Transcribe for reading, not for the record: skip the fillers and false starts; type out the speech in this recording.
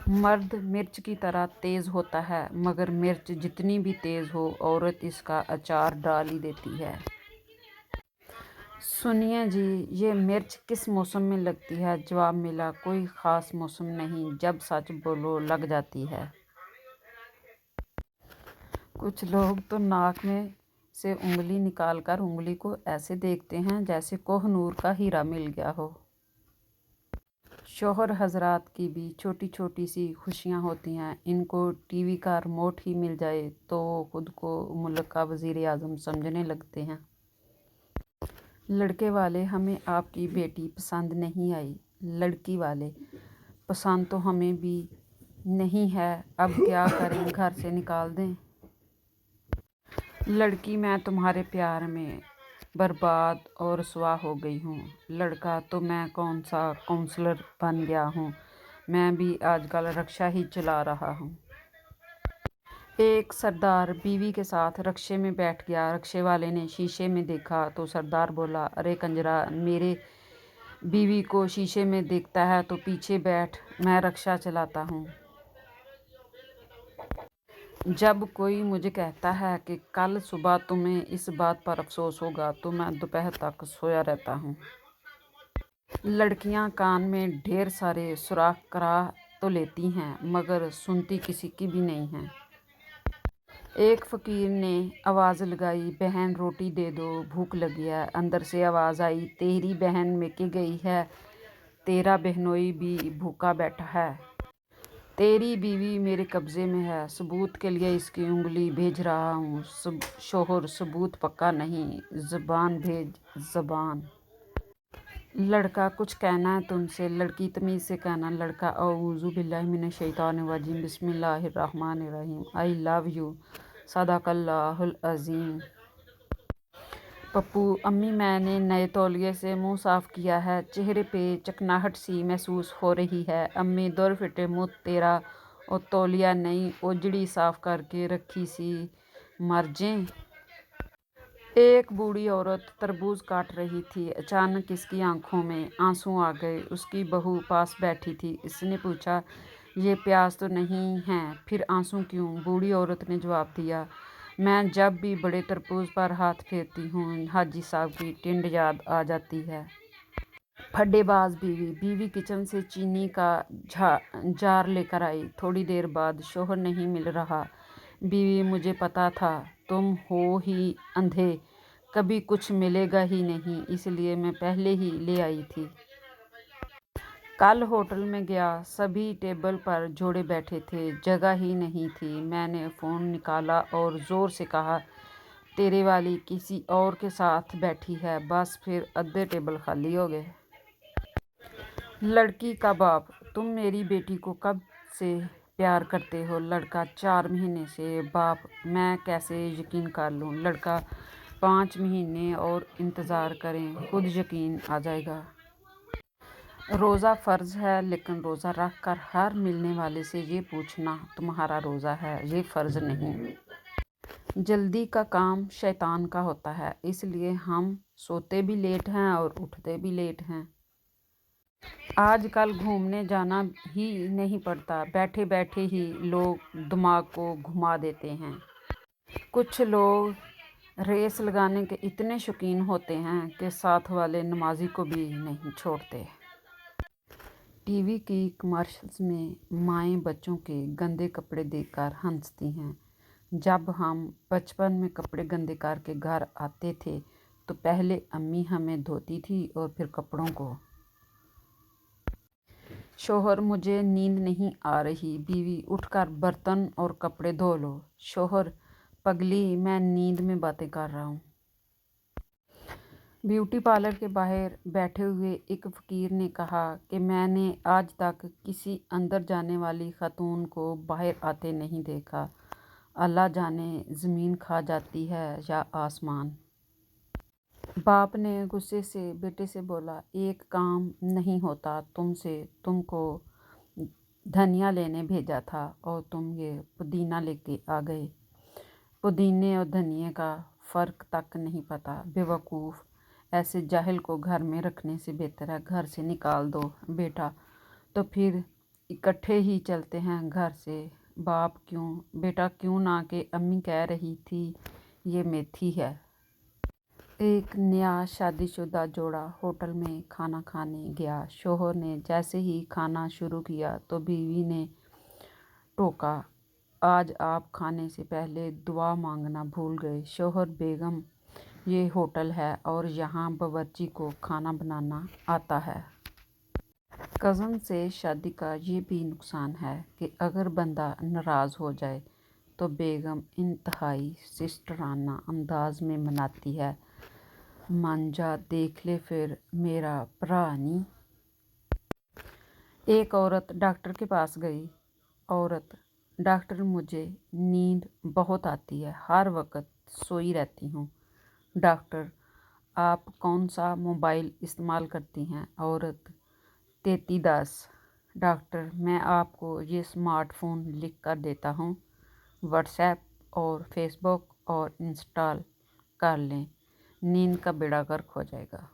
मर्द मिर्च की तरह तेज़ होता है, मगर मिर्च जितनी भी तेज़ हो, औरत इसका अचार डाल ही देती है। सुनिए जी, ये मिर्च किस मौसम में लगती है? जवाब मिला, कोई ख़ास मौसम नहीं, जब सच बोलो लग जाती है। कुछ लोग तो नाक में से उंगली निकालकर उंगली को ऐसे देखते हैं जैसे कोहनूर का हीरा मिल गया हो। शौहर हजरात की भी छोटी छोटी सी खुशियाँ होती हैं। इनको टीवी का रिमोट ही मिल जाए तो वो खुद को मुल्क का वज़ीर आज़म समझने लगते हैं। लड़के वाले, हमें आपकी बेटी पसंद नहीं आई। लड़की वाले, पसंद तो हमें भी नहीं है, अब क्या करें, घर से निकाल दें। लड़की, मैं तुम्हारे प्यार में बर्बाद और रुसवा हो गई हूँ। लड़का, तो मैं कौन सा काउंसलर बन गया हूँ, मैं भी आजकल रक्शा ही चला रहा हूँ। एक सरदार बीवी के साथ रक्शे में बैठ गया। रक्शे वाले ने शीशे में देखा तो सरदार बोला, अरे कंजरा, मेरे बीवी को शीशे में देखता है तो पीछे बैठ, मैं रक्शा चलाता हूँ। जब कोई मुझे कहता है कि कल सुबह तुम्हें इस बात पर अफसोस होगा तो मैं दोपहर तक सोया रहता हूँ। लड़कियां कान में ढेर सारे सुराख करा तो लेती हैं, मगर सुनती किसी की भी नहीं हैं। एक फ़कीर ने आवाज़ लगाई, बहन रोटी दे दो, भूख लगी है। अंदर से आवाज़ आई, तेरी बहन मेके गई है, तेरा बहनोई भी भूखा बैठा है। तेरी बीवी मेरे कब्ज़े में है, सबूत के लिए इसकी उंगली भेज रहा हूँ। शोहर, सबूत पक्का नहीं, ज़बान भेज, ज़बान। लड़का, कुछ कहना है तुमसे? लड़की, तमीज़ से कहना। लड़का, औज़ु बिल्लाहि मिनश शैतानिर रजीम, बिस्मिल्लाहिर रहमानिर रहीम, आई लव यू, सदाकल्लाहुल अज़ीम। पप्पू, अम्मी, मैंने नए तौलिए से मुंह साफ़ किया है, चेहरे पे चिकनाहट सी महसूस हो रही है। अम्मी, दौर फिटे मुँह तेरा, और तौलिया नई ओजड़ी साफ़ करके रखी सी, मर जें। एक बूढ़ी औरत तरबूज काट रही थी। अचानक इसकी आंखों में आंसू आ गए। उसकी बहू पास बैठी थी। इसने पूछा, ये प्यास तो नहीं है, फिर आंसू क्यों? बूढ़ी औरत ने जवाब दिया, मैं जब भी बड़े तरबूज पर हाथ फेरती हूँ, हाजी साहब की टिंड याद आ जाती है। फड्डेबाज बीवी। बीवी किचन से चीनी का जार लेकर आई। थोड़ी देर बाद, शौहर नहीं मिल रहा। बीवी, मुझे पता था तुम हो ही अंधे, कभी कुछ मिलेगा ही नहीं, इसलिए मैं पहले ही ले आई थी। कल होटल में गया, सभी टेबल पर जोड़े बैठे थे, जगह ही नहीं थी। मैंने फ़ोन निकाला और ज़ोर से कहा, तेरे वाली किसी और के साथ बैठी है। बस फिर आधे टेबल खाली हो गए। लड़की का बाप, तुम मेरी बेटी को कब से प्यार करते हो? लड़का, 4 महीने से। बाप, मैं कैसे यकीन कर लूँ? लड़का, 5 महीने और इंतज़ार करें, खुद यकीन आ जाएगा। रोज़ा फ़र्ज़ है, लेकिन रोज़ा रख कर हर मिलने वाले से ये पूछना तुम्हारा रोज़ा है, ये फ़र्ज़ नहीं। जल्दी का काम शैतान का होता है, इसलिए हम सोते भी लेट हैं और उठते भी लेट हैं। आजकल घूमने जाना ही नहीं पड़ता, बैठे बैठे ही लोग दिमाग को घुमा देते हैं। कुछ लोग रेस लगाने के इतने शौकीन होते हैं कि साथ वाले नमाजी को भी नहीं छोड़ते। टीवी की कमर्शियल्स में माएँ बच्चों के गंदे कपड़े देखकर हंसती हैं। जब हम बचपन में कपड़े गंदे करके घर आते थे तो पहले अम्मी हमें धोती थी और फिर कपड़ों को। शौहर, मुझे नींद नहीं आ रही। बीवी, उठकर बर्तन और कपड़े धो लो। शौहर, पगली, मैं नींद में बातें कर रहा हूँ। ब्यूटी पार्लर के बाहर बैठे हुए एक फ़कीर ने कहा कि मैंने आज तक किसी अंदर जाने वाली खातून को बाहर आते नहीं देखा। अल्लाह जाने ज़मीन खा जाती है या आसमान। बाप ने गुस्से से बेटे से बोला, एक काम नहीं होता तुमसे, तुमको धनिया लेने भेजा था और तुम ये पुदीना लेके आ गए। पुदीने और धनिए का फ़र्क तक नहीं पता। बेवकूफ़, ऐसे जाहिल को घर में रखने से बेहतर है घर से निकाल दो। बेटा, तो फिर इकट्ठे ही चलते हैं घर से। बाप क्यों बेटा क्यों ना कि अम्मी कह रही थी ये मेथी है। एक नया शादीशुदा जोड़ा होटल में खाना खाने गया। शौहर ने जैसे ही खाना शुरू किया तो बीवी ने टोका, आज आप खाने से पहले दुआ मांगना भूल गए। शौहर, बेगम ये होटल है और यहाँ बावर्ची को खाना बनाना आता है। कज़न से शादी का ये भी नुकसान है कि अगर बंदा नाराज़ हो जाए तो बेगम इंतहाई सिस्टराना अंदाज में मनाती है, मांझा देख ले फिर मेरा भरा नी। एक औरत डॉक्टर के पास गई। औरत, डॉक्टर मुझे नींद बहुत आती है, हर वक्त सोई रहती हूँ। डॉक्टर, आप कौन सा मोबाइल इस्तेमाल करती हैं? औरत, 3310। डॉक्टर, मैं आपको ये स्मार्टफ़ोन लिख कर देता हूँ, व्हाट्सएप और फेसबुक और इंस्टॉल कर लें, नींद का बेड़ा गर्क हो जाएगा।